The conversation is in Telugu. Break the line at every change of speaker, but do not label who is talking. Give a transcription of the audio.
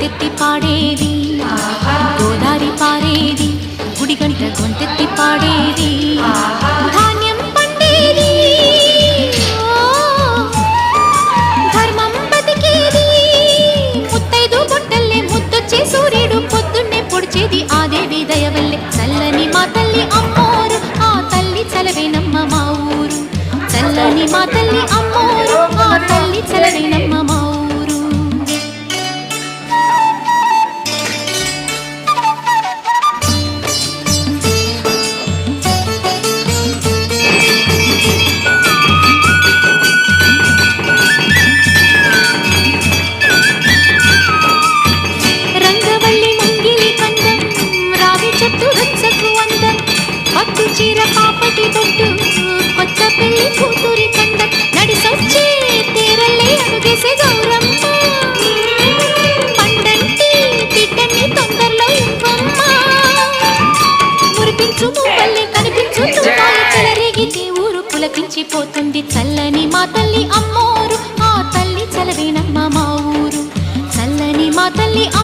గొంతెత్తి పాడేది, గోదారి పారేది, గుడిగంట గొంతెత్తి పాడేది, ధాన్యం పండేది, ధర్మం బతికేది, ముత్తైదు బొట్టల్లే ముద్దొచ్చే సూర్యుడు పొద్దున్నే పొడిచేది ఆదేవి దయవల్లే. చల్లని మా తల్లి అమ్మోరు, ఆ తల్లి చలవేనమ్మ మా ఊరు. చల్లని మా తల్లి అమ్మోరు, ఆ తల్లి చలవేనమ్మ మా ఊరు. రంగవల్లి మంగిలి కందం, రావి చెట్టు రచ్చకు అందం, పట్టు చీర పాపటి బొట్టు, కొత్త పెళ్లి కూతురి కందం, నడిసొచ్చే తేరల్లే అడుగేసే గౌరమ్మ, పండంటి బిడ్డని తొందరలో ఇవ్వమ్మ, మురిపించు మువ్వల్లే కనిపించు తుపాల చెలరేగితే ఊరు పులకించిపోతుంది. చల్లని మా తల్లి అమ్మోరు, ఆ తల్లి చలవేనమ్మ మా ఊరు. చల్లని మా తల్లి